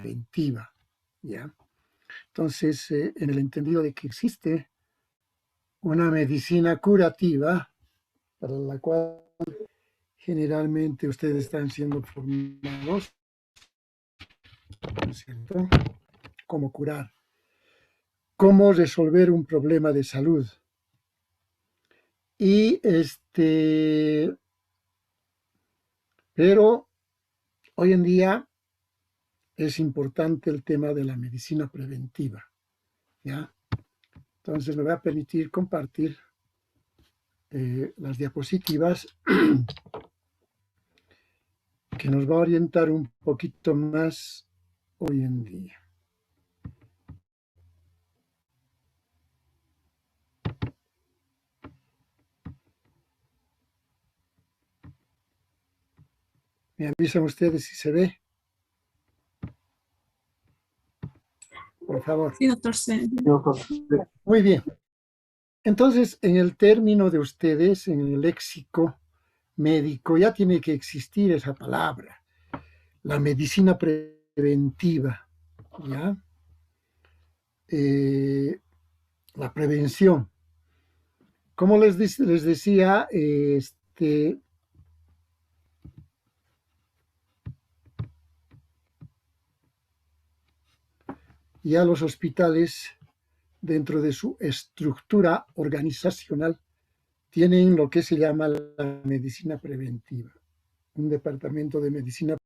preventiva, ¿ya? Entonces, en el entendido de que existe una medicina curativa para la cual generalmente ustedes están siendo formados, ¿no es cierto? Cómo curar, cómo resolver un problema de salud. Y pero hoy en día es importante el tema de la medicina preventiva, ¿ya? Entonces me voy a permitir compartir las diapositivas que nos va a orientar un poquito más hoy en día. Me avisan ustedes si se ve, por favor. Sí, doctor. Sí. Muy bien. Entonces, en el término de ustedes, en el léxico médico, ya tiene que existir esa palabra, la medicina preventiva, ¿ya? La prevención. Como les decía, ya los hospitales, dentro de su estructura organizacional, tienen lo que se llama la medicina preventiva, un departamento de medicina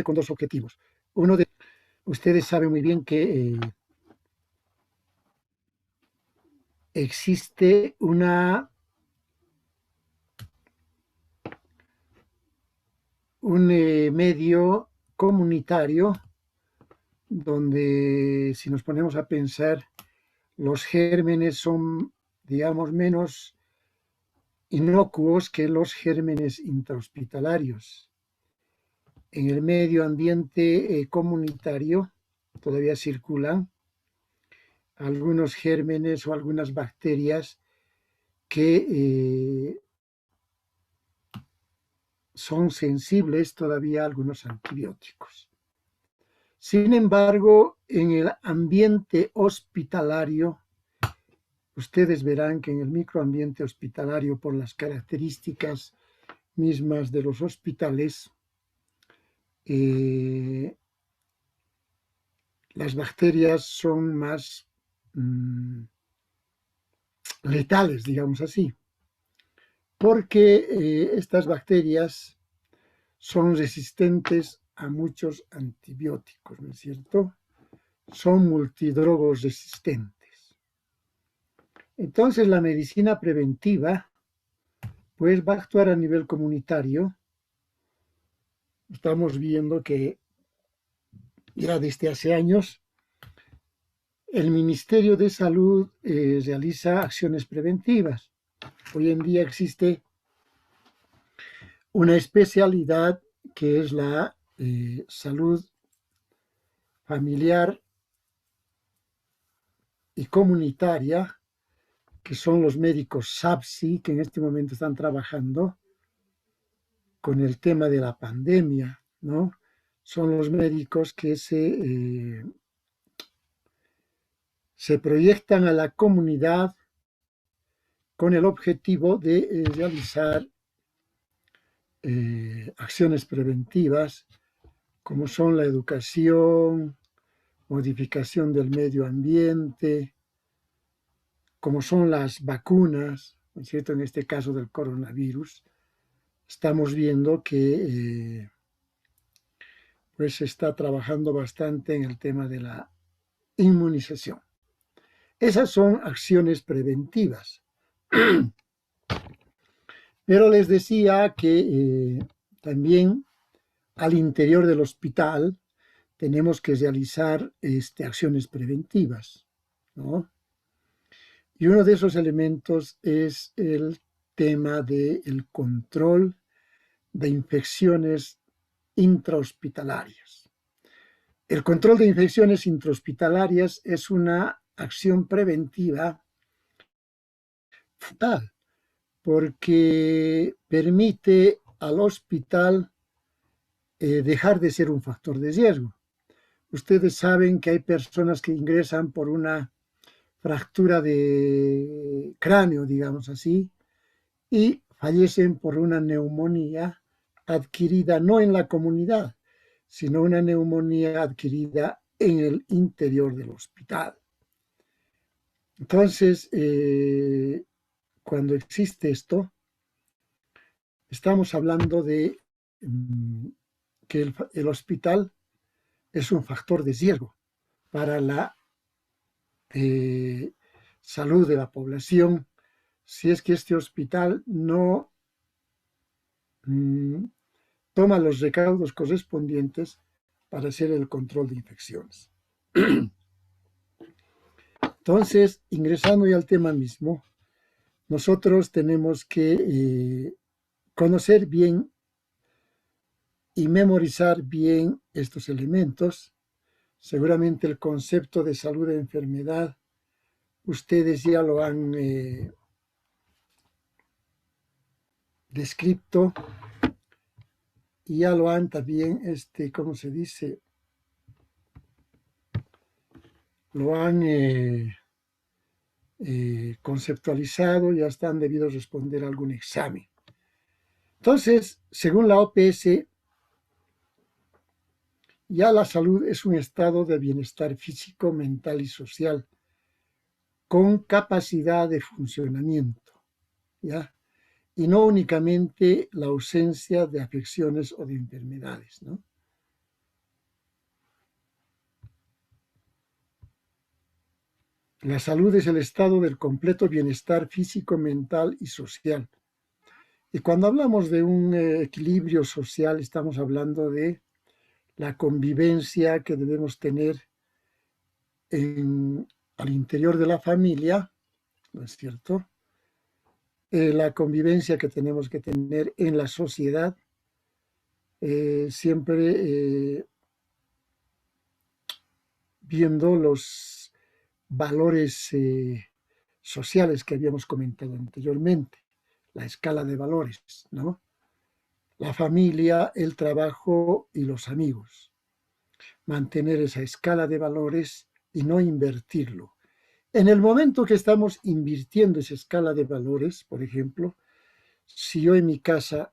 con dos objetivos. Uno de ustedes saben muy bien que existe un medio comunitario donde, si nos ponemos a pensar, los gérmenes son, digamos, menos inocuos que los gérmenes intrahospitalarios. En el medio ambiente comunitario todavía circulan algunos gérmenes o algunas bacterias que son sensibles todavía a algunos antibióticos. Sin embargo, en el ambiente hospitalario, ustedes verán que en el microambiente hospitalario, por las características mismas de los hospitales, las bacterias son más letales, digamos así, porque estas bacterias son resistentes a muchos antibióticos, ¿no es cierto? Son multidrogos resistentes. Entonces, la medicina preventiva, pues, va a actuar a nivel comunitario. Estamos viendo que ya desde hace años el Ministerio de Salud realiza acciones preventivas. Hoy en día existe una especialidad que es la salud familiar y comunitaria, que son los médicos SAPSI, que en este momento están trabajando con el tema de la pandemia, ¿no? Son los médicos que se proyectan a la comunidad con el objetivo de realizar acciones preventivas, como son la educación, modificación del medio ambiente, como son las vacunas, ¿no es cierto? En este caso del coronavirus, estamos viendo que pues se está trabajando bastante en el tema de la inmunización. Esas son acciones preventivas. Pero les decía que también al interior del hospital tenemos que realizar acciones preventivas, ¿no? Y uno de esos elementos es el tema del control de infecciones intrahospitalarias. El control de infecciones intrahospitalarias es una acción preventiva fundamental porque permite al hospital dejar de ser un factor de riesgo. Ustedes saben que hay personas que ingresan por una fractura de cráneo, digamos así, y fallecen por una neumonía adquirida no en la comunidad, sino una neumonía adquirida en el interior del hospital. Entonces, cuando existe esto, estamos hablando de que el hospital es un factor de riesgo para la salud de la población si es que este hospital no toma los recaudos correspondientes para hacer el control de infecciones. Entonces, ingresando ya al tema mismo, nosotros tenemos que conocer bien y memorizar bien estos elementos. Seguramente el concepto de salud e enfermedad, ustedes ya lo han descrito y ya lo han también, ¿cómo se dice? Lo han conceptualizado, ya están debidos responder a algún examen. Entonces, según la OPS, ya la salud es un estado de bienestar físico, mental y social con capacidad de funcionamiento, ¿ya? Y no únicamente la ausencia de afecciones o de enfermedades, ¿no? La salud es el estado del completo bienestar físico, mental y social. Y cuando hablamos de un equilibrio social, estamos hablando de la convivencia que debemos tener al interior de la familia, ¿no es cierto? La convivencia que tenemos que tener en la sociedad, siempre viendo los valores sociales que habíamos comentado anteriormente, la escala de valores, ¿no? La familia, el trabajo y los amigos. Mantener esa escala de valores y no invertirlo. En el momento que estamos invirtiendo esa escala de valores, por ejemplo, si yo en mi casa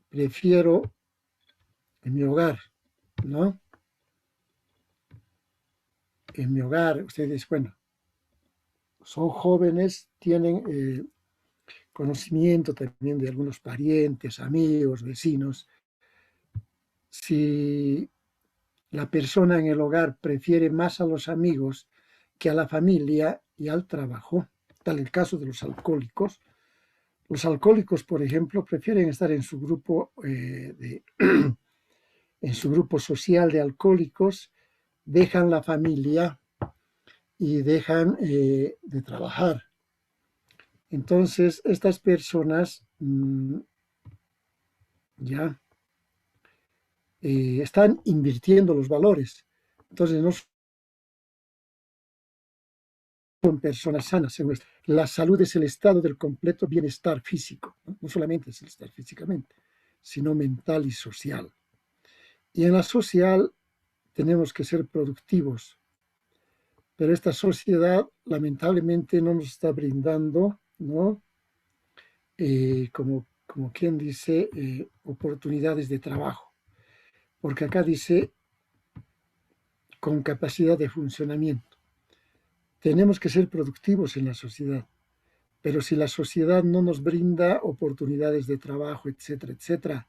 prefiero, en mi hogar, ¿no? En mi hogar, ustedes, bueno, son jóvenes, tienen conocimiento también de algunos parientes, amigos, vecinos. Si la persona en el hogar prefiere más a los amigos que a la familia y al trabajo, tal el caso de los alcohólicos. Los alcohólicos, por ejemplo, prefieren estar en su grupo, en su grupo social de alcohólicos, dejan la familia y dejan de trabajar. Entonces, estas personas ya están invirtiendo los valores. Entonces, no son personas sanas. La salud es el estado del completo bienestar físico. No solamente es el estar físicamente, sino mental y social. Y en la social tenemos que ser productivos. Pero esta sociedad lamentablemente no nos está brindando, ¿no? Como quien dice, oportunidades de trabajo. Porque acá dice con capacidad de funcionamiento. Tenemos que ser productivos en la sociedad, pero si la sociedad no nos brinda oportunidades de trabajo, etcétera, etcétera,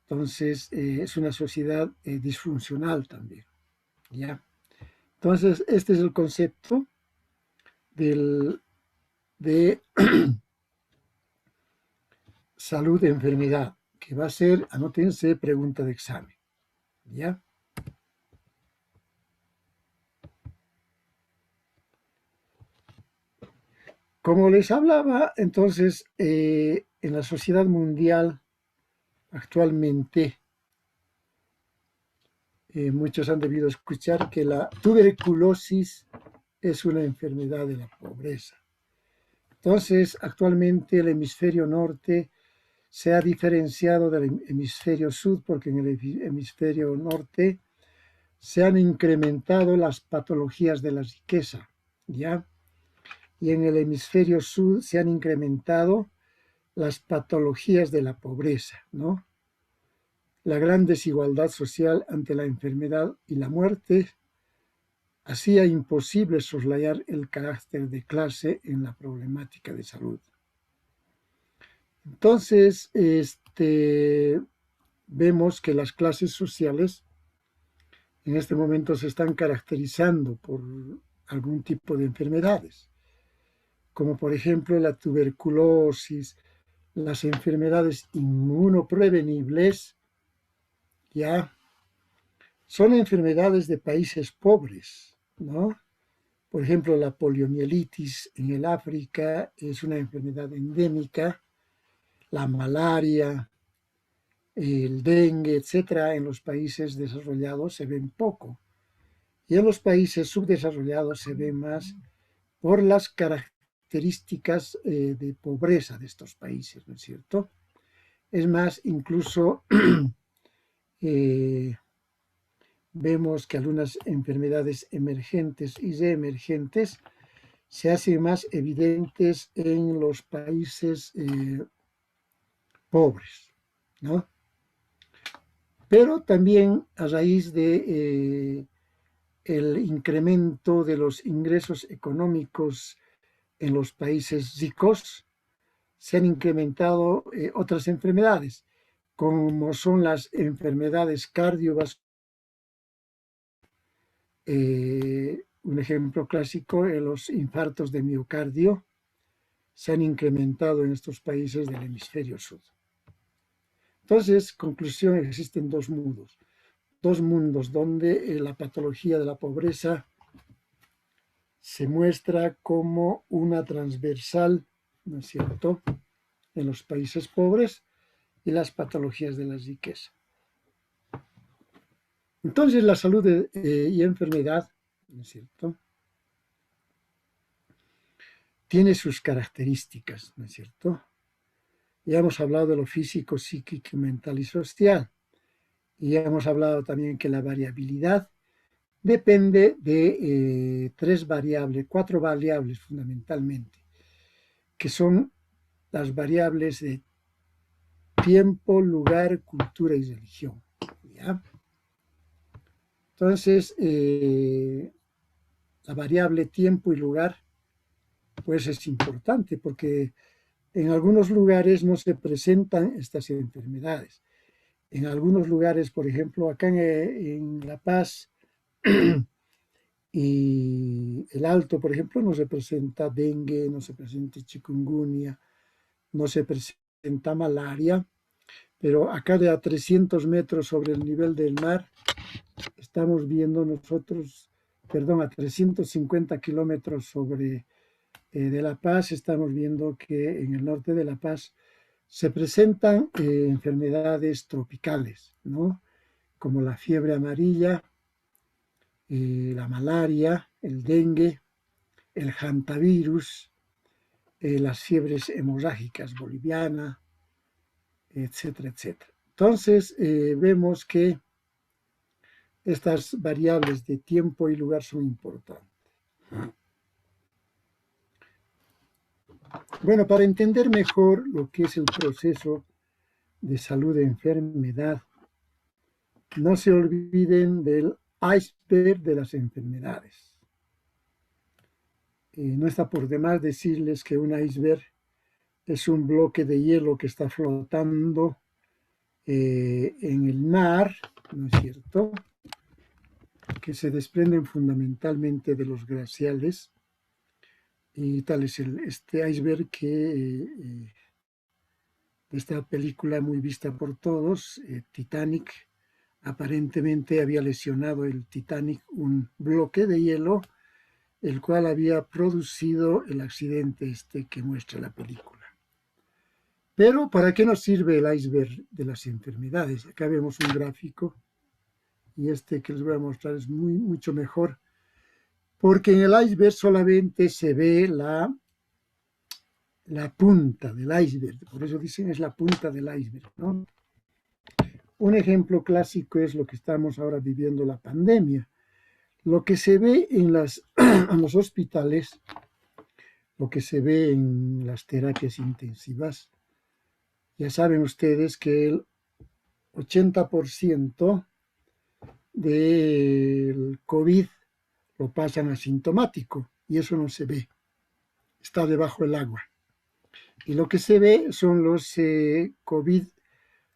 entonces es una sociedad disfuncional también, ¿ya? Entonces, este es el concepto de salud e enfermedad, que va a ser, anótense, pregunta de examen, ¿ya? Como les hablaba, entonces, en la sociedad mundial actualmente, muchos han debido escuchar que la tuberculosis es una enfermedad de la pobreza. Entonces, actualmente el hemisferio norte se ha diferenciado del hemisferio sur porque en el hemisferio norte se han incrementado las patologías de la riqueza, ¿ya? Y en el hemisferio sur se han incrementado las patologías de la pobreza, ¿no? La gran desigualdad social ante la enfermedad y la muerte hacía imposible soslayar el carácter de clase en la problemática de salud. Entonces, vemos que las clases sociales en este momento se están caracterizando por algún tipo de enfermedades, como por ejemplo la tuberculosis, las enfermedades inmunoprevenibles, ya son enfermedades de países pobres, ¿no? Por ejemplo, la poliomielitis en el África es una enfermedad endémica, la malaria, el dengue, etcétera, en los países desarrollados se ven poco. Y en los países subdesarrollados se ve más por las características de pobreza de estos países, ¿no es cierto? Es más, incluso vemos que algunas enfermedades emergentes y reemergentes se hacen más evidentes en los países pobres, ¿no? Pero también a raíz de el incremento de los ingresos económicos en los países ricos, se han incrementado otras enfermedades, como son las enfermedades cardiovasculares. Un ejemplo clásico, los infartos de miocardio se han incrementado en estos países del hemisferio sur. Entonces, conclusión, existen dos mundos donde la patología de la pobreza se muestra como una transversal, ¿no es cierto?, en los países pobres y las patologías de la riqueza. Entonces, la salud y enfermedad, ¿no es cierto?, tiene sus características, ¿no es cierto? Ya hemos hablado de lo físico, psíquico, mental y social. Y ya hemos hablado también que la variabilidad depende de cuatro variables fundamentalmente, que son las variables de tiempo, lugar, cultura y religión. ¿Ya? Entonces, la variable tiempo y lugar, pues es importante porque en algunos lugares no se presentan estas enfermedades. En algunos lugares, por ejemplo, acá en La Paz y el Alto, por ejemplo, no se presenta dengue, no se presenta chikungunya, no se presenta malaria, pero acá de a 300 metros sobre el nivel del mar estamos viendo nosotros, perdón, a 350 kilómetros sobre de La Paz, estamos viendo que en el norte de La Paz se presentan enfermedades tropicales, ¿no? Como la fiebre amarilla, la malaria, el dengue, el hantavirus, las fiebres hemorrágicas boliviana, etcétera, etcétera. Entonces, vemos que estas variables de tiempo y lugar son importantes. Bueno, para entender mejor lo que es el proceso de salud e enfermedad, no se olviden del iceberg de las enfermedades. No está por demás decirles que un iceberg es un bloque de hielo que está flotando en el mar, ¿no es cierto?, que se desprenden fundamentalmente de los glaciales, y tal es este iceberg que esta película muy vista por todos, Titanic, aparentemente había lesionado el Titanic un bloque de hielo el cual había producido el accidente que muestra la película. Pero, ¿para qué nos sirve el iceberg de las enfermedades? Acá vemos un gráfico y que les voy a mostrar es mucho mejor, porque en el iceberg solamente se ve la punta del iceberg, por eso dicen es la punta del iceberg, ¿no? Un ejemplo clásico es lo que estamos ahora viviendo, la pandemia. Lo que se ve en los hospitales, lo que se ve en las terapias intensivas, ya saben ustedes que el 80% del COVID lo pasan asintomático y eso no se ve, está debajo del agua. Y lo que se ve son los COVID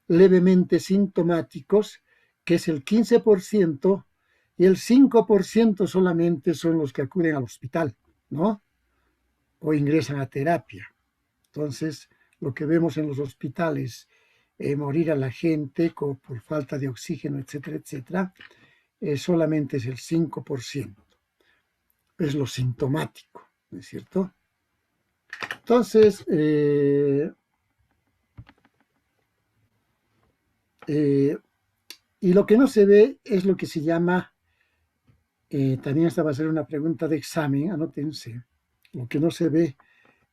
levemente sintomáticos, que es el 15%, y el 5% solamente son los que acuden al hospital, ¿no? O ingresan a terapia. Entonces, lo que vemos en los hospitales, morir a la gente por falta de oxígeno, etcétera, etcétera, solamente es el 5%. Es lo sintomático, ¿no es cierto? Entonces, y lo que no se ve es lo que se llama, también esta va a ser una pregunta de examen, anótense, lo que no se ve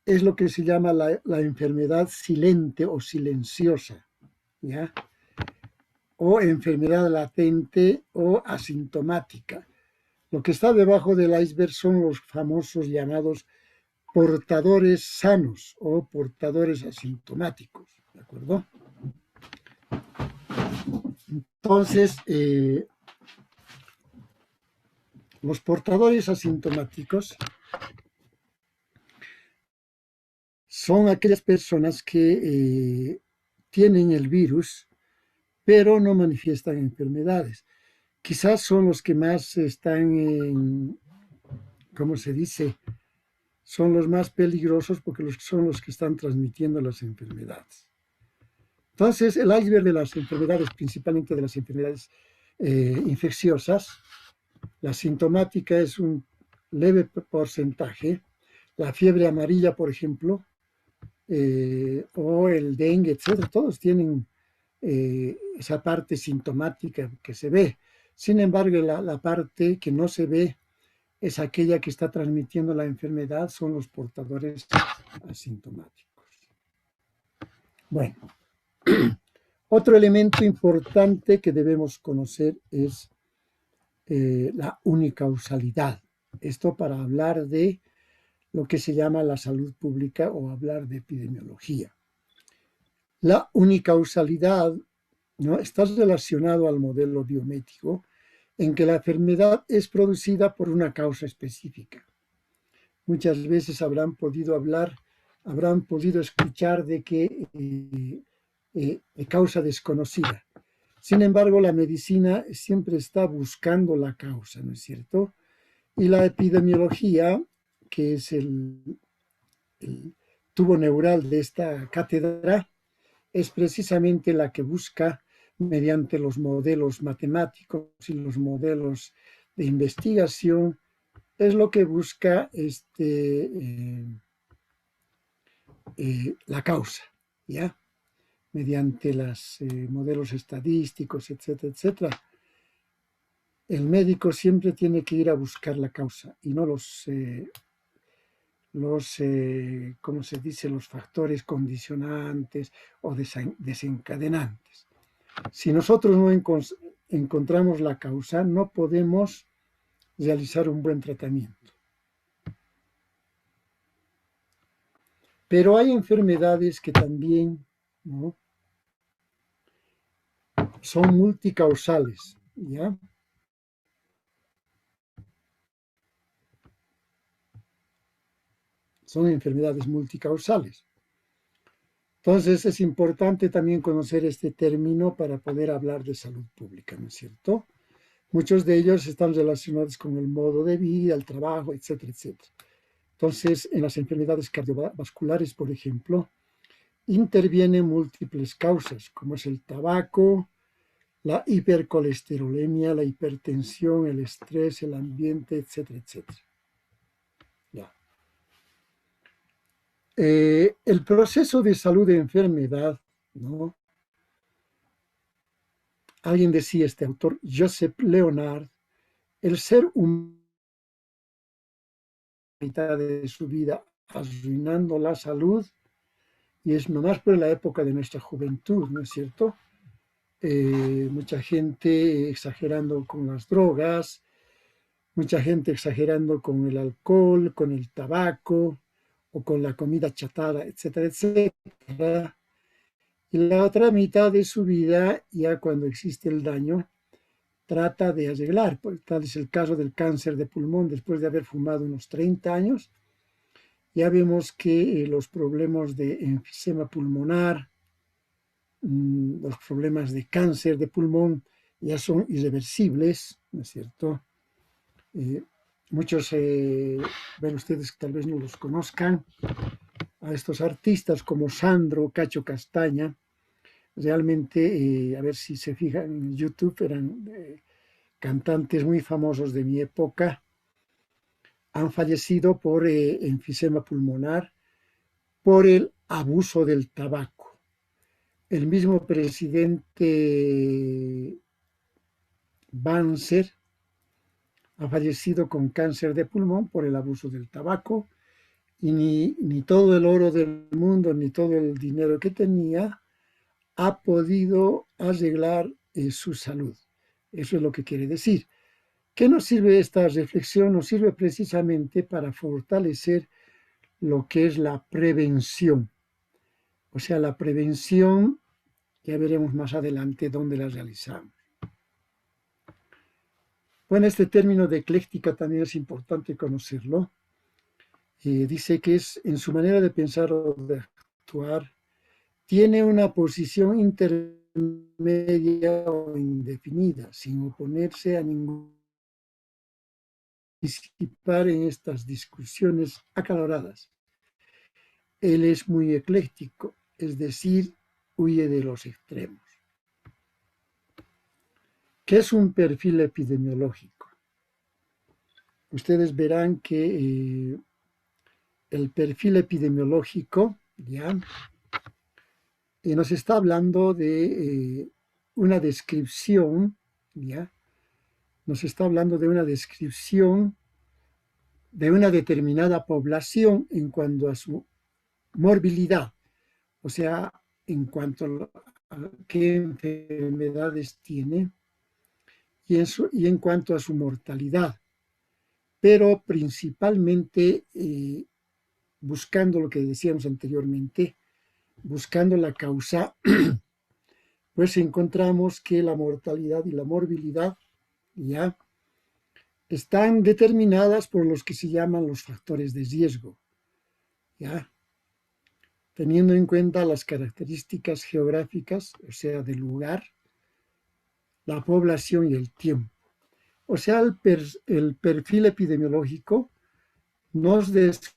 es lo que se llama la enfermedad silente o silenciosa, ¿ya? O enfermedad latente o asintomática. Lo que está debajo del iceberg son los famosos llamados portadores sanos o portadores asintomáticos, ¿de acuerdo? Entonces, los portadores asintomáticos son aquellas personas que tienen el virus, pero no manifiestan enfermedades. Quizás son los que más están ¿cómo se dice? Son los más peligrosos porque son los que están transmitiendo las enfermedades. Entonces, el iceberg de las enfermedades, principalmente de las enfermedades infecciosas, la sintomática es un leve porcentaje. La fiebre amarilla, por ejemplo, o el dengue, etcétera, todos tienen esa parte sintomática que se ve. Sin embargo, la parte que no se ve es aquella que está transmitiendo la enfermedad, son los portadores asintomáticos. Bueno, otro elemento importante que debemos conocer es la unicausalidad. Esto para hablar de lo que se llama la salud pública o hablar de epidemiología. La unicausalidad, ¿no?, está relacionado al modelo biométrico en que la enfermedad es producida por una causa específica. Muchas veces habrán podido escuchar de que causa desconocida. Sin embargo, la medicina siempre está buscando la causa, ¿no es cierto? Y la epidemiología, que es el tubo neural de esta cátedra, es precisamente la que busca, mediante los modelos matemáticos y los modelos de investigación, es lo que busca la causa, ¿ya? Mediante los modelos estadísticos, etcétera, etcétera. El médico siempre tiene que ir a buscar la causa y no ¿cómo se dice?, los factores condicionantes o desencadenantes. Si nosotros no encontramos la causa, no podemos realizar un buen tratamiento. Pero hay enfermedades que también, ¿no?, son multicausales, ¿ya? Son enfermedades multicausales. Entonces es importante también conocer este término para poder hablar de salud pública, ¿no es cierto? Muchos de ellos están relacionados con el modo de vida, el trabajo, etcétera, etcétera. Entonces, en las enfermedades cardiovasculares, por ejemplo, intervienen múltiples causas, como es el tabaco, la hipercolesterolemia, la hipertensión, el estrés, el ambiente, etcétera, etcétera. El proceso de salud de enfermedad, ¿no? Alguien decía, este autor, Joseph Leonard, el ser humano mitad de su vida arruinando la salud, y es nomás por la época de nuestra juventud, ¿no es cierto? Mucha gente exagerando con las drogas, mucha gente exagerando con el alcohol, con el tabaco o con la comida chatarra, etcétera, etcétera. Y la otra mitad de su vida, ya cuando existe el daño, trata de arreglar. Pues, tal es el caso del cáncer de pulmón después de haber fumado unos 30 años. Ya vemos que los problemas de enfisema pulmonar, los problemas de cáncer de pulmón ya son irreversibles, ¿no es cierto? Eh, muchos, ven ustedes que tal vez no los conozcan, a estos artistas como Sandro Cacho Castaña, realmente, a ver si se fijan en YouTube, eran cantantes muy famosos de mi época, han fallecido por enfisema pulmonar, por el abuso del tabaco. El mismo presidente Banzer ha fallecido con cáncer de pulmón por el abuso del tabaco, y ni todo el oro del mundo, ni todo el dinero que tenía ha podido arreglar su salud. Eso es lo que quiere decir. ¿Qué nos sirve esta reflexión? Nos sirve precisamente para fortalecer lo que es la prevención. O sea, la prevención, ya veremos más adelante dónde la realizamos. Bueno, este término de ecléctica también es importante conocerlo. Dice que es en su manera de pensar o de actuar, tiene una posición intermedia o indefinida, sin oponerse a ningún participar en estas discusiones acaloradas. Él es muy ecléctico, es decir, huye de los extremos. ¿Qué es un perfil epidemiológico? Ustedes verán que el perfil epidemiológico, ¿ya? Nos está hablando de una descripción, ¿ya? Nos está hablando de una descripción de una determinada población en cuanto a su morbilidad, o sea, en cuanto a qué enfermedades tiene y en cuanto a su mortalidad, pero principalmente buscando lo que decíamos anteriormente, buscando la causa, pues encontramos que la mortalidad y la morbilidad ya están determinadas por los que se llaman los factores de riesgo, ya teniendo en cuenta las características geográficas, o sea, del lugar, la población y el tiempo. O sea, el perfil epidemiológico nos describe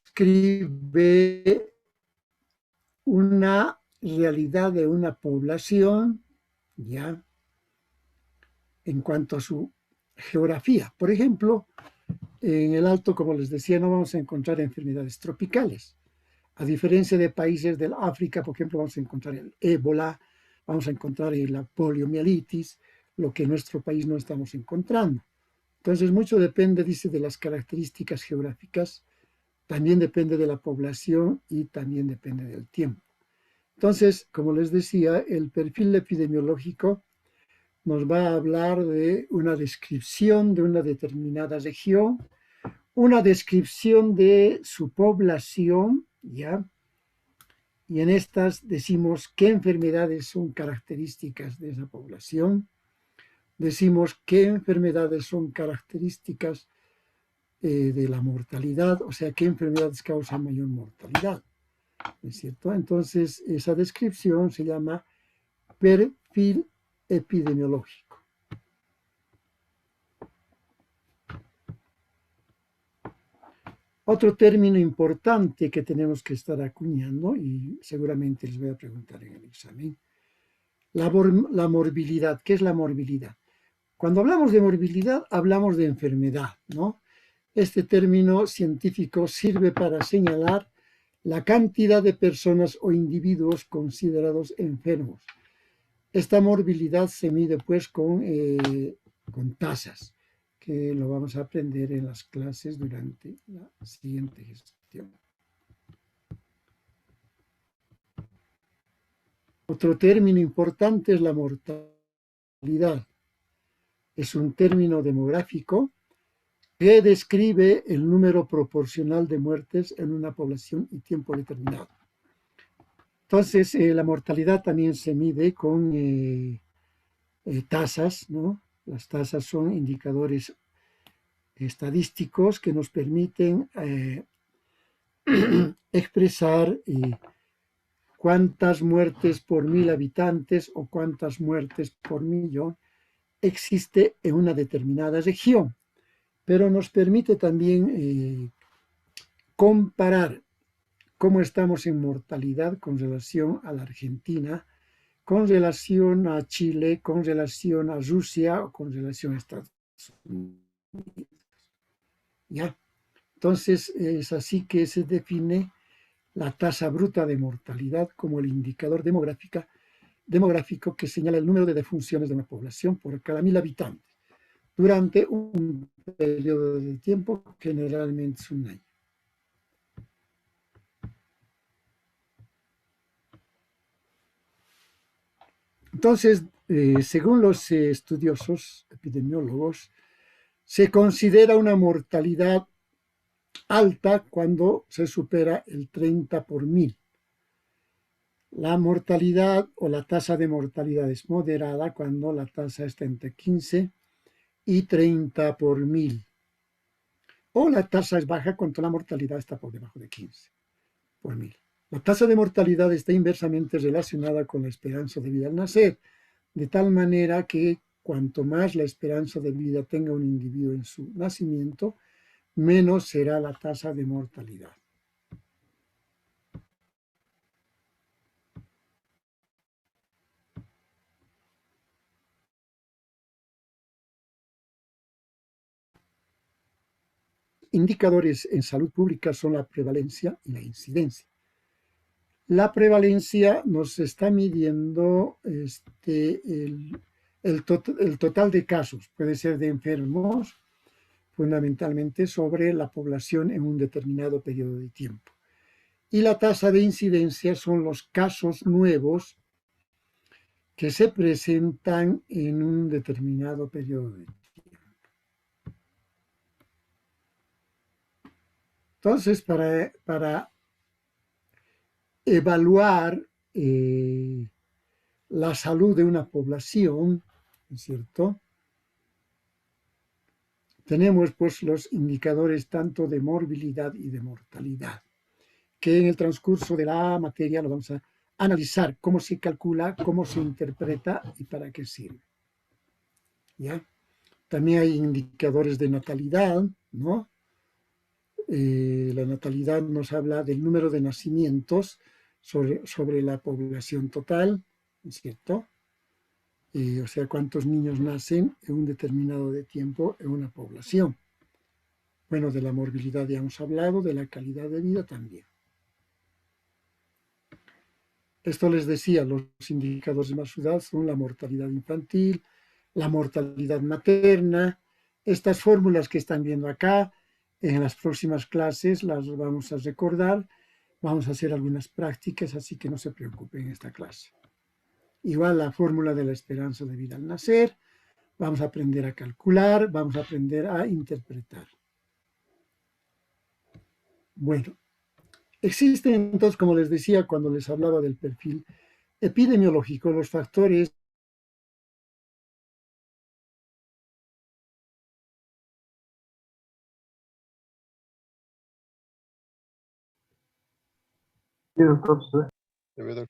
una realidad de una población, ya, en cuanto a su geografía. Por ejemplo, en el Alto, como les decía, no vamos a encontrar enfermedades tropicales. A diferencia de países del África, por ejemplo, vamos a encontrar el ébola, vamos a encontrar la poliomielitis, lo que en nuestro país no estamos encontrando. Entonces, mucho depende, dice, de las características geográficas, también depende de la población y también depende del tiempo. Entonces, como les decía, el perfil epidemiológico nos va a hablar de una descripción de una determinada región, una descripción de su población, ¿ya? Y en estas decimos qué enfermedades son características de esa población, decimos qué enfermedades son características de la mortalidad, o sea, qué enfermedades causan mayor mortalidad, ¿no es cierto? Entonces, esa descripción se llama perfil epidemiológico. Otro término importante que tenemos que estar acuñando, y seguramente les voy a preguntar en el examen, la morbilidad. ¿Qué es la morbilidad? Cuando hablamos de morbilidad, hablamos de enfermedad, ¿no? Este término científico sirve para señalar la cantidad de personas o individuos considerados enfermos. Esta morbilidad se mide pues con tasas, que lo vamos a aprender en las clases durante la siguiente gestión. Otro término importante es la mortalidad. Es un término demográfico que describe el número proporcional de muertes en una población y tiempo determinado. Entonces, la mortalidad también se mide con tasas, ¿no? Las tasas son indicadores estadísticos que nos permiten expresar cuántas muertes por 1000 habitantes o cuántas muertes por millón existe en una determinada región, pero nos permite también comparar cómo estamos en mortalidad con relación a la Argentina, con relación a Chile, con relación a Rusia o con relación a Estados Unidos. ¿Ya? Entonces es así que se define la tasa bruta de mortalidad como el indicador demográfico que señala el número de defunciones de una población por cada 1000 habitantes durante un periodo de tiempo, generalmente es un año. Entonces, según los estudiosos epidemiólogos, se considera una mortalidad alta cuando se supera el 30 por 1000. La mortalidad o la tasa de mortalidad es moderada cuando la tasa está entre 15 y 30 por 1000. O la tasa es baja cuando la mortalidad está por debajo de 15 por 1000. La tasa de mortalidad está inversamente relacionada con la esperanza de vida al nacer, de tal manera que cuanto más la esperanza de vida tenga un individuo en su nacimiento, menos será la tasa de mortalidad. Indicadores en salud pública son la prevalencia y la incidencia. La prevalencia nos está midiendo el total de casos, puede ser de enfermos, fundamentalmente sobre la población en un determinado periodo de tiempo. Y la tasa de incidencia son los casos nuevos que se presentan en un determinado periodo de tiempo. Entonces, para evaluar la salud de una población, ¿no es cierto? Tenemos pues los indicadores tanto de morbilidad y de mortalidad, que en el transcurso de la materia lo vamos a analizar, cómo se calcula, cómo se interpreta y para qué sirve. ¿Ya? También hay indicadores de natalidad, ¿no? La natalidad nos habla del número de nacimientos sobre la población total, ¿es cierto? O sea, cuántos niños nacen en un determinado de tiempo en una población. Bueno, de la morbilidad ya hemos hablado, de la calidad de vida también. Esto les decía, los indicadores de masuridad son la mortalidad infantil, la mortalidad materna. Estas fórmulas que están viendo acá, en las próximas clases las vamos a recordar. Vamos a hacer algunas prácticas, así que no se preocupen en esta clase. Igual la fórmula de la esperanza de vida al nacer. Vamos a aprender a calcular, vamos a aprender a interpretar. Bueno, existen entonces, como les decía cuando les hablaba del perfil epidemiológico, los factores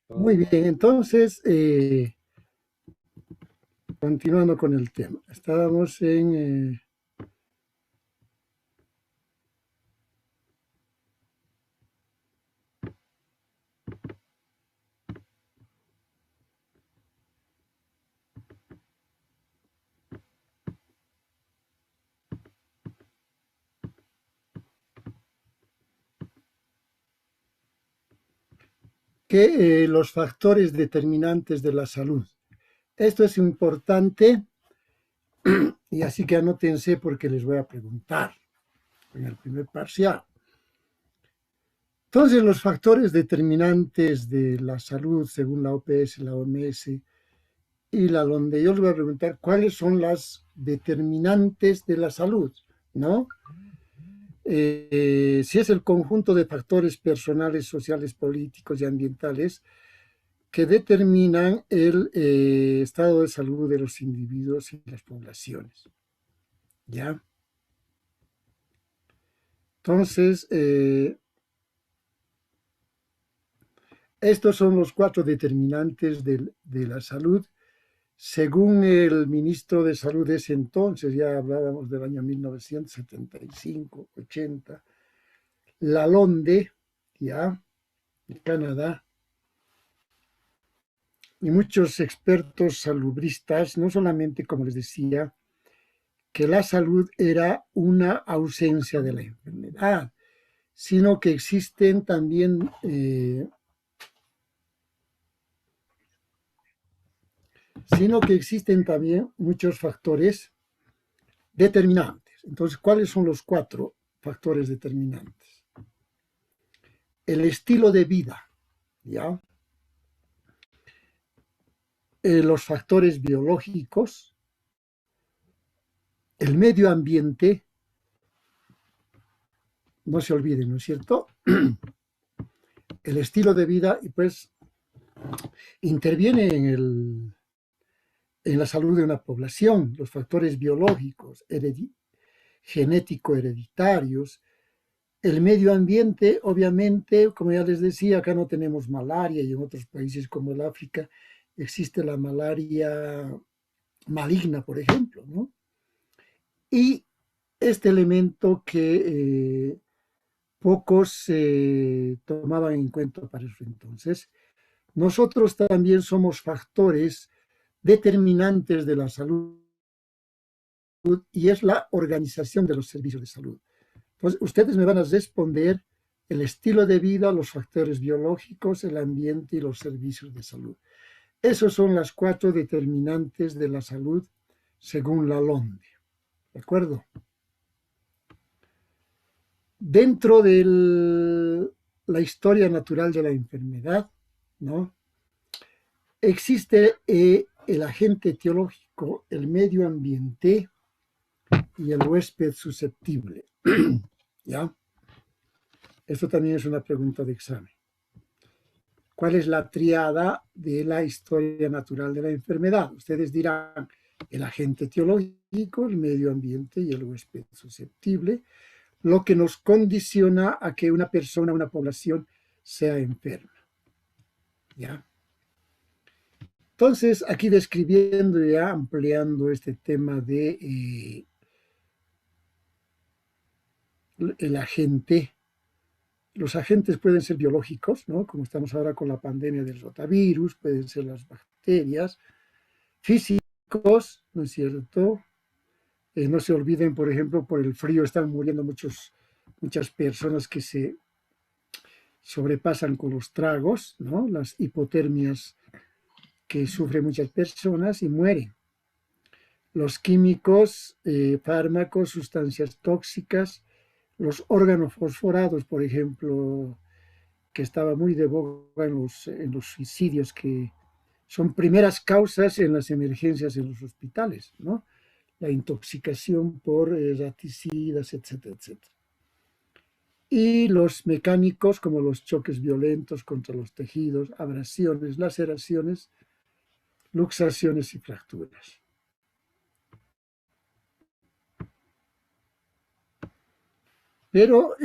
muy bien, entonces, continuando con el tema, estábamos en... que los factores determinantes de la salud. Esto es importante y así que anótense porque les voy a preguntar en el primer parcial. Entonces, los factores determinantes de la salud, según la OPS, la OMS y la LONDE, yo les voy a preguntar cuáles son las determinantes de la salud, ¿no? Si es el conjunto de factores personales, sociales, políticos y ambientales que determinan el estado de salud de los individuos y las poblaciones. ¿Ya? Entonces, estos son los 4 determinantes de la salud. Según el ministro de Salud de ese entonces, ya hablábamos del año 1975-80, la LONDE, ya, de Canadá, y muchos expertos salubristas, no solamente, como les decía, que la salud era una ausencia de la enfermedad, sino que existen también muchos factores determinantes. Entonces, ¿cuáles son los 4 factores determinantes? El estilo de vida, ¿ya? Los factores biológicos, el medio ambiente, no se olviden, ¿no es cierto? El estilo de vida y pues interviene en la salud de una población, los factores biológicos, genético-hereditarios, el medio ambiente, obviamente, como ya les decía, acá no tenemos malaria y en otros países como el África existe la malaria maligna, por ejemplo, ¿no? Y este elemento que pocos se tomaban en cuenta para eso entonces, nosotros también somos factores determinantes de la salud y es la organización de los servicios de salud. Entonces, ustedes me van a responder el estilo de vida, los factores biológicos, el ambiente y los servicios de salud. Esos son las 4 determinantes de la salud según la LOMDE. ¿De acuerdo? Dentro de la historia natural de la enfermedad, ¿no? Existe el agente etiológico, el medio ambiente y el huésped susceptible. ¿Ya? Esto también es una pregunta de examen. ¿Cuál es la triada de la historia natural de la enfermedad? Ustedes dirán el agente etiológico, el medio ambiente y el huésped susceptible, lo que nos condiciona a que una persona, una población, sea enferma. ¿Ya? Entonces, aquí describiendo ya, ampliando este tema de el agente. Los agentes pueden ser biológicos, ¿no? Como estamos ahora con la pandemia del rotavirus, pueden ser las bacterias, físicos, ¿no es cierto? No se olviden, por ejemplo, por el frío están muriendo muchas personas que se sobrepasan con los tragos, ¿no? Las hipotermias que sufren muchas personas y mueren. Los químicos, fármacos, sustancias tóxicas, los órganos fosforados, por ejemplo, que estaba muy de boga en los suicidios, que son primeras causas en las emergencias en los hospitales, ¿no? La intoxicación por raticidas, etcétera, etcétera. Y los mecánicos, como los choques violentos contra los tejidos, abrasiones, laceraciones, luxaciones y fracturas. Pero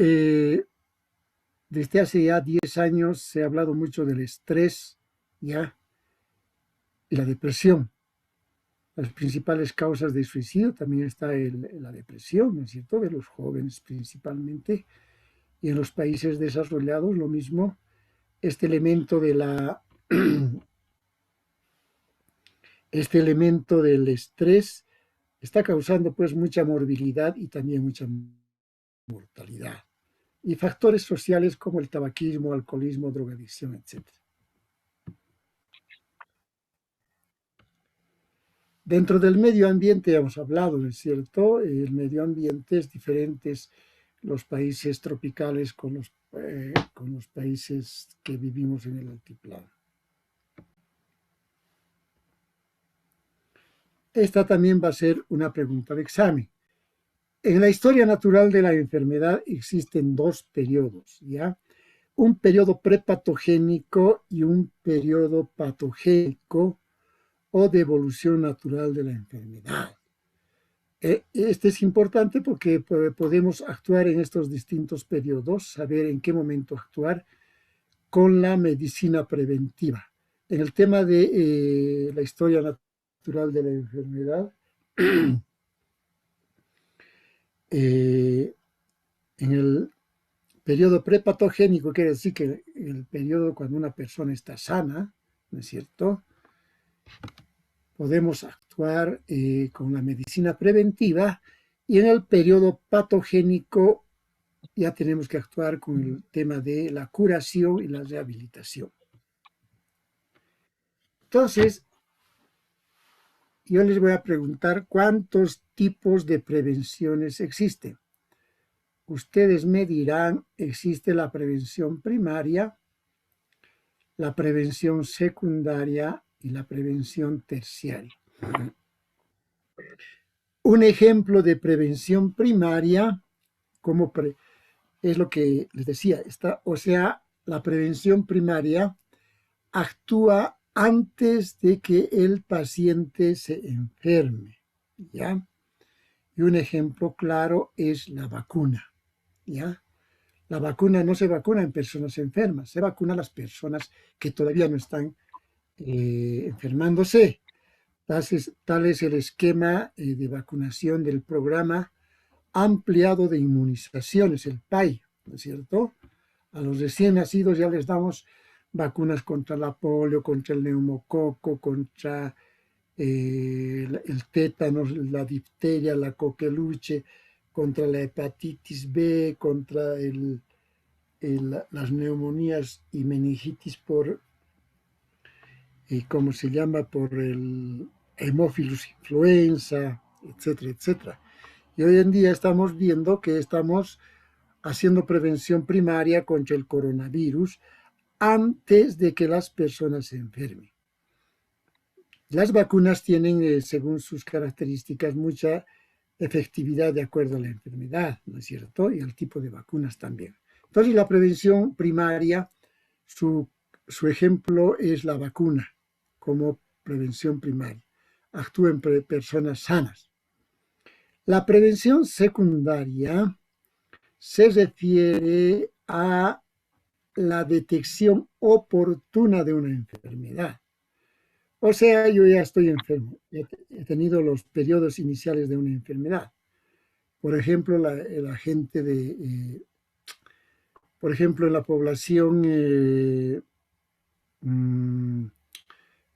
desde hace ya 10 años se ha hablado mucho del estrés, ¿ya? Y la depresión. Las principales causas de suicidio también está la depresión, ¿no es cierto?, de los jóvenes principalmente, y en los países desarrollados lo mismo. Este elemento del estrés está causando pues mucha morbilidad y también mucha mortalidad. Y factores sociales como el tabaquismo, alcoholismo, drogadicción, etc. Dentro del medio ambiente ya hemos hablado, ¿no es cierto? El medio ambiente es diferente, los países tropicales con los países que vivimos en el altiplano. Esta también va a ser una pregunta de examen. En la historia natural de la enfermedad existen dos periodos, ¿ya? Un periodo prepatogénico y un periodo patogénico o de evolución natural de la enfermedad. Este es importante porque podemos actuar en estos distintos periodos, saber en qué momento actuar con la medicina preventiva. En el tema de la historia natural de la enfermedad, en el periodo prepatogénico, quiere decir que el periodo cuando una persona está sana, ¿no es cierto? Podemos actuar con la medicina preventiva, y en el periodo patogénico ya tenemos que actuar con el tema de la curación y la rehabilitación. Entonces, yo les voy a preguntar cuántos tipos de prevenciones existen. Ustedes me dirán, existe la prevención primaria, la prevención secundaria y la prevención terciaria. Un ejemplo de prevención primaria, es lo que les decía, la prevención primaria actúa antes de que el paciente se enferme, ¿ya? Y un ejemplo claro es la vacuna, ¿ya? La vacuna no se vacuna en personas enfermas, se vacuna a las personas que todavía no están enfermándose. Tal es el esquema de vacunación del programa ampliado de inmunizaciones, el PAI, ¿no es cierto? A los recién nacidos ya les damos vacunas contra la polio, contra el neumococo, contra el tétano, la difteria, la coqueluche, contra la hepatitis B, contra las neumonías y meningitis por, ¿cómo se llama? Por el Haemophilus influenza, etcétera, etcétera. Y hoy en día estamos viendo que estamos haciendo prevención primaria contra el coronavirus antes de que las personas se enfermen. Las vacunas tienen, según sus características, mucha efectividad de acuerdo a la enfermedad, ¿no es cierto? Y al tipo de vacunas también. Entonces, la prevención primaria, su ejemplo es la vacuna como prevención primaria. Actúa en personas sanas. La prevención secundaria se refiere a la detección oportuna de una enfermedad. O sea, yo ya estoy enfermo, he tenido los periodos iniciales de una enfermedad. Por ejemplo, la gente por ejemplo, en la población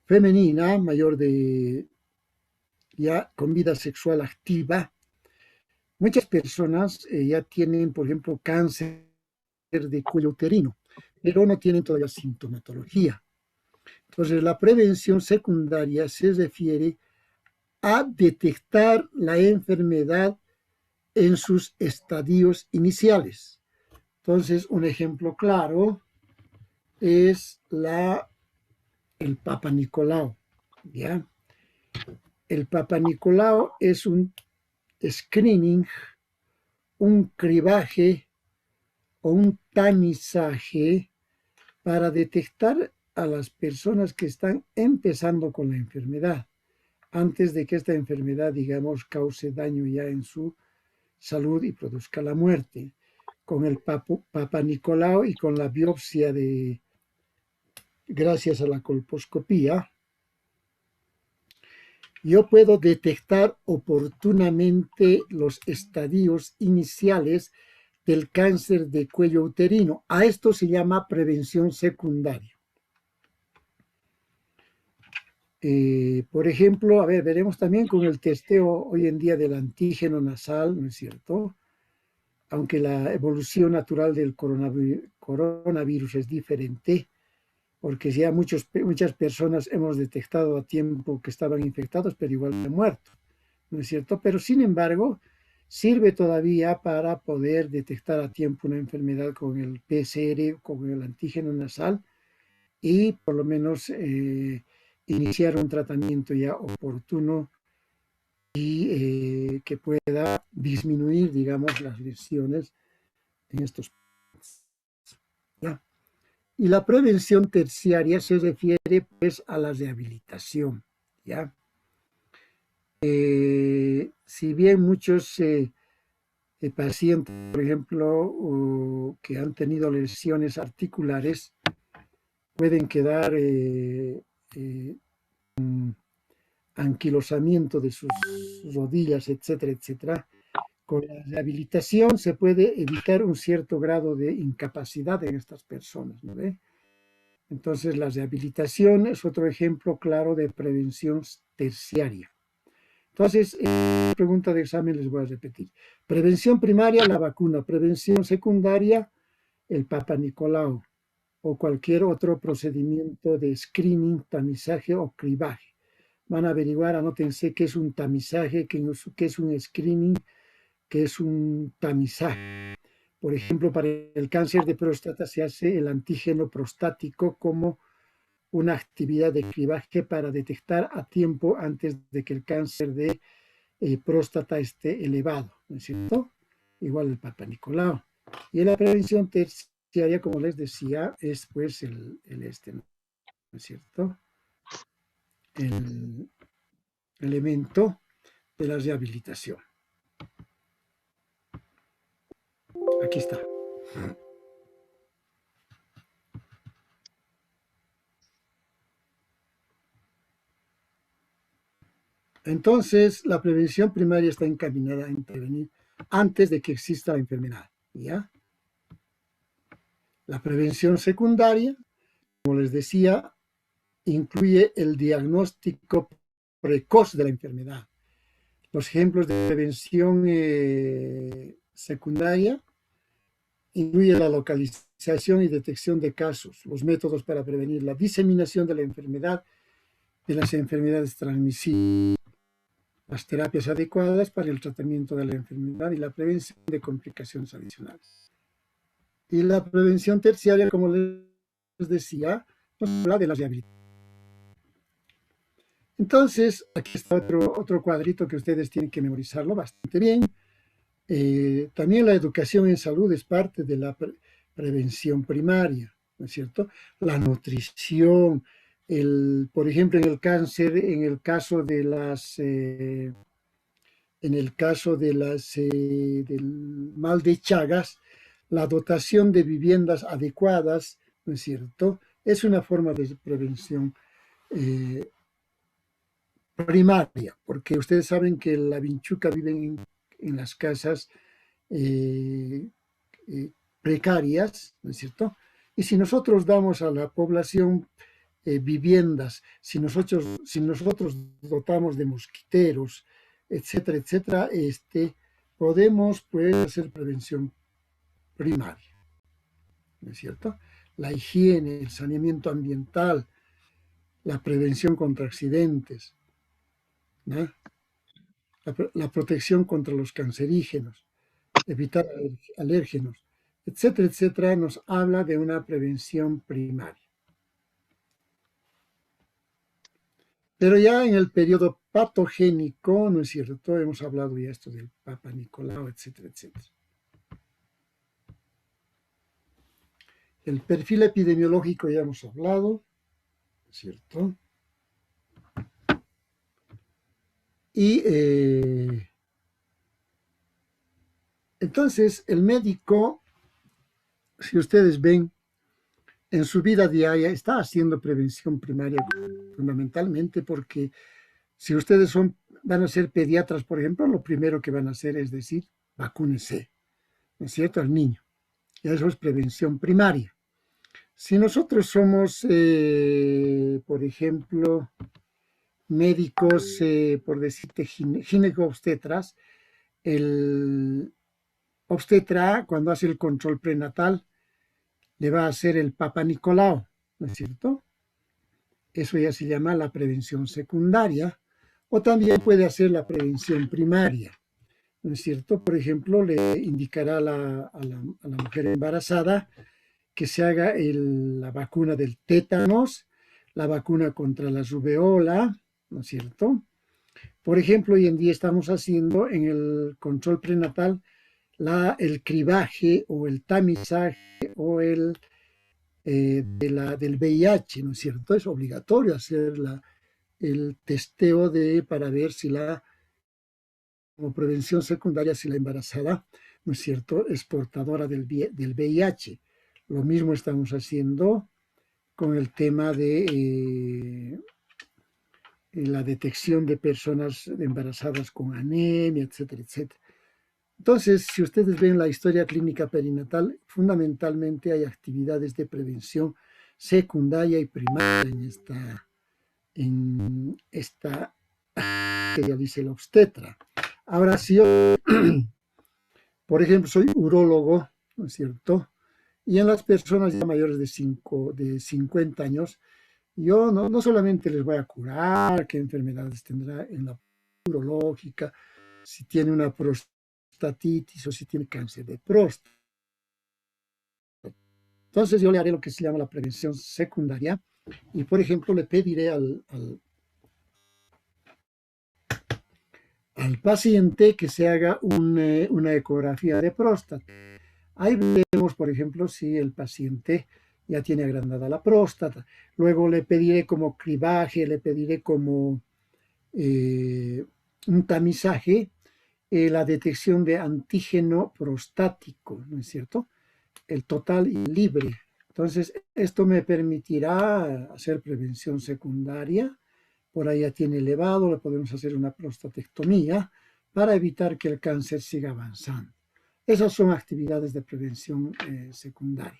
femenina, mayor de, ya con vida sexual activa, muchas personas ya tienen, por ejemplo, cáncer de cuello uterino, pero no tienen todavía sintomatología. Entonces, la prevención secundaria se refiere a detectar la enfermedad en sus estadios iniciales. Entonces, un ejemplo claro es el Papa Nicolau, ¿ya? El Papa Nicolau es un screening, un cribaje o un tamizaje para detectar a las personas que están empezando con la enfermedad, antes de que esta enfermedad, digamos, cause daño ya en su salud y produzca la muerte. Con el Papa Nicolau y con la biopsia gracias a la colposcopía, yo puedo detectar oportunamente los estadios iniciales del cáncer de cuello uterino. A esto se llama prevención secundaria. Por ejemplo, a ver, veremos también con el testeo hoy en día del antígeno nasal, ¿no es cierto? Aunque la evolución natural del coronavirus es diferente, porque ya muchas personas hemos detectado a tiempo que estaban infectados, pero igual han muerto, ¿no es cierto? Pero sin embargo, sirve todavía para poder detectar a tiempo una enfermedad con el PCR, con el antígeno nasal, y por lo menos iniciar un tratamiento ya oportuno y que pueda disminuir, digamos, las lesiones en estos. ¿Ya? Y la prevención terciaria se refiere pues a la rehabilitación, ¿ya? Si bien muchos pacientes, por ejemplo, que han tenido lesiones articulares, pueden quedar anquilosamiento de sus rodillas, etcétera, etcétera. Con la rehabilitación se puede evitar un cierto grado de incapacidad en estas personas, ¿no ve? Entonces, la rehabilitación es otro ejemplo claro de prevención terciaria. Entonces, pregunta de examen les voy a repetir. Prevención primaria, la vacuna. Prevención secundaria, el Papa Nicolau o cualquier otro procedimiento de screening, tamizaje o cribaje. Van a averiguar, anótense qué es un tamizaje, qué es un screening, qué es un tamizaje. Por ejemplo, para el cáncer de próstata se hace el antígeno prostático como una actividad de cribaje para detectar a tiempo antes de que el cáncer de próstata esté elevado, ¿no es cierto? Igual el Papa Nicolau. Y en la prevención terciaria, como les decía, es pues ¿no es cierto? El elemento de la rehabilitación. Aquí está. Entonces, la prevención primaria está encaminada a intervenir antes de que exista la enfermedad, ¿ya? La prevención secundaria, como les decía, incluye el diagnóstico precoz de la enfermedad. Los ejemplos de prevención secundaria incluye la localización y detección de casos, los métodos para prevenir la diseminación de la enfermedad, de las enfermedades transmisibles, las terapias adecuadas para el tratamiento de la enfermedad y la prevención de complicaciones adicionales. Y la prevención terciaria, como les decía, nos habla de la rehabilitación. Entonces, aquí está otro cuadrito que ustedes tienen que memorizarlo bastante bien. También la educación en salud es parte de la prevención primaria, ¿no es cierto? La nutrición, por ejemplo, en el cáncer, en el caso del mal de Chagas, la dotación de viviendas adecuadas, ¿no es cierto? Es una forma de prevención eh, primaria, porque ustedes saben que la vinchuca vive en las casas eh, eh, precarias, ¿no es cierto? Y si nosotros damos a la población viviendas, si nosotros dotamos de mosquiteros, etcétera, etcétera, podemos pues hacer prevención primaria, ¿no es cierto? La higiene, el saneamiento ambiental, la prevención contra accidentes, ¿no? La protección contra los cancerígenos, evitar alérgenos, etcétera, etcétera, nos habla de una prevención primaria. Pero ya en el periodo patogénico, ¿no es cierto? Hemos hablado ya esto del Papa Nicolau, etcétera, etcétera. El perfil epidemiológico ya hemos hablado, ¿cierto? Y entonces el médico, si ustedes ven, en su vida diaria está haciendo prevención primaria fundamentalmente porque si ustedes van a ser pediatras, por ejemplo, lo primero que van a hacer es decir, vacúnese, ¿no es cierto?, al niño. Y eso es prevención primaria. Si nosotros somos, por ejemplo, médicos, por decirte, ginecobstetras, el obstetra, cuando hace el control prenatal, le va a hacer el Papa Nicolau, ¿no es cierto? Eso ya se llama la prevención secundaria, o también puede hacer la prevención primaria, ¿no es cierto? Por ejemplo, le indicará a la mujer embarazada que se haga la vacuna del tétanos, la vacuna contra la rubeola, ¿no es cierto? Por ejemplo, hoy en día estamos haciendo en el control prenatal el cribaje o el tamizaje o del VIH, ¿no es cierto? Es obligatorio hacer el testeo para ver si como prevención secundaria, si la embarazada, ¿no es cierto?, es portadora del VIH. Lo mismo estamos haciendo con el tema de la detección de personas embarazadas con anemia, etcétera, etcétera. Entonces, si ustedes ven la historia clínica perinatal, fundamentalmente hay actividades de prevención secundaria y primaria en esta que realiza el obstetra. Ahora, si yo, por ejemplo, soy urólogo, ¿no es cierto? Y en las personas ya mayores de 50 años, yo no solamente les voy a curar qué enfermedades tendrá en la urológica, si tiene una prostatitis o si tiene cáncer de próstata. Entonces yo le haré lo que se llama la prevención secundaria y, por ejemplo, le pediré al paciente que se haga una ecografía de próstata. Ahí vemos, por ejemplo, si el paciente ya tiene agrandada la próstata. Luego le pediré como cribaje, le pediré como un tamizaje, la detección de antígeno prostático, ¿no es cierto? El total y libre. Entonces, esto me permitirá hacer prevención secundaria. Por ahí ya tiene elevado, le podemos hacer una prostatectomía para evitar que el cáncer siga avanzando. Esas son actividades de prevención secundaria.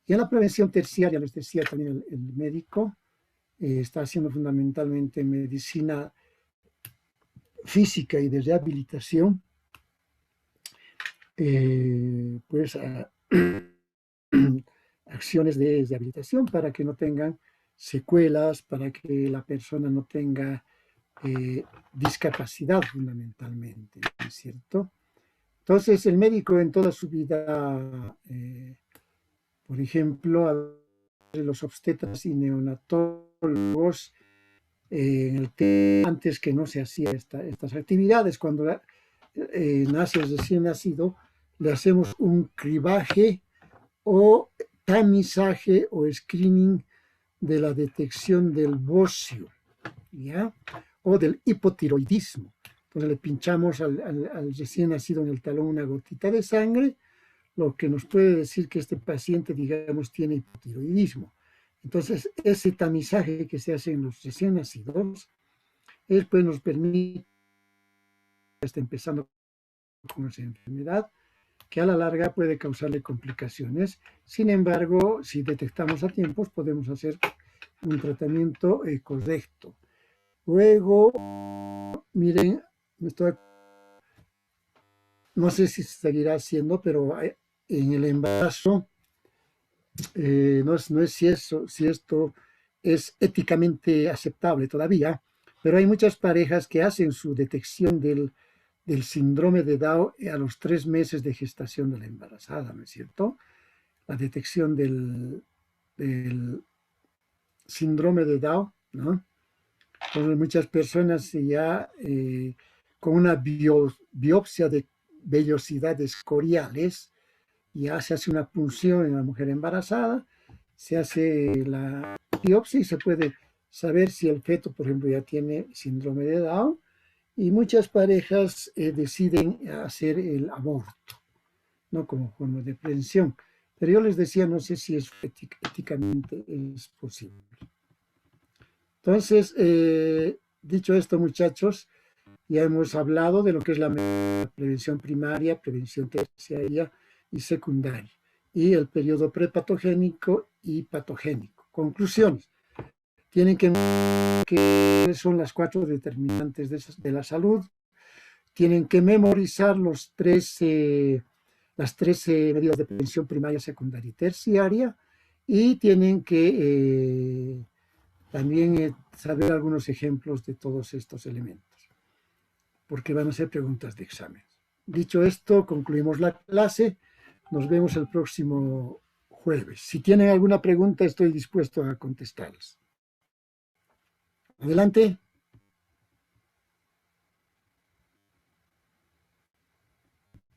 Y en la prevención terciaria, les decía también el médico, está haciendo fundamentalmente medicina física y de rehabilitación, pues acciones de rehabilitación para que no tengan secuelas, para que la persona no tenga discapacidad fundamentalmente, ¿no es cierto? Entonces, el médico en toda su vida, por ejemplo, los obstetras y neonatólogos, antes que no se hacían estas actividades, cuando nace el recién nacido, le hacemos un cribaje o tamizaje o screening de la detección del bocio, ¿ya? O del hipotiroidismo. Entonces le pinchamos al recién nacido en el talón una gotita de sangre, lo que nos puede decir que este paciente, digamos, tiene hipotiroidismo. Entonces, ese tamizaje que se hace en los recién nacidos, pues nos permite, está empezando con esa enfermedad, que a la larga puede causarle complicaciones. Sin embargo, si detectamos a tiempos, podemos hacer un tratamiento correcto. Luego, miren, no sé si se seguirá haciendo, pero en el embarazo, no es si esto es éticamente aceptable todavía, pero hay muchas parejas que hacen su detección del síndrome de Down a los 3 meses de gestación de la embarazada, ¿no es cierto? La detección del síndrome de Down, ¿no? Entonces muchas personas ya con una biopsia de vellosidades coriales, ya se hace una punción en la mujer embarazada, se hace la biopsia y se puede saber si el feto, por ejemplo, ya tiene síndrome de Down, y muchas parejas deciden hacer el aborto, ¿no? Como forma de prevención. Pero yo les decía, no sé si es éticamente es posible. Entonces, dicho esto, muchachos, ya hemos hablado de lo que es la prevención primaria, prevención terciaria y secundaria, y el periodo prepatogénico y patogénico. Conclusiones. Tienen que son las 4 determinantes de la salud. Tienen que memorizar las 13 medidas de prevención primaria, secundaria y terciaria, y tienen que también saber algunos ejemplos de todos estos elementos, porque van a ser preguntas de examen. Dicho esto, concluimos la clase. Nos vemos el próximo jueves. Si tienen alguna pregunta, estoy dispuesto a contestarlas. Adelante.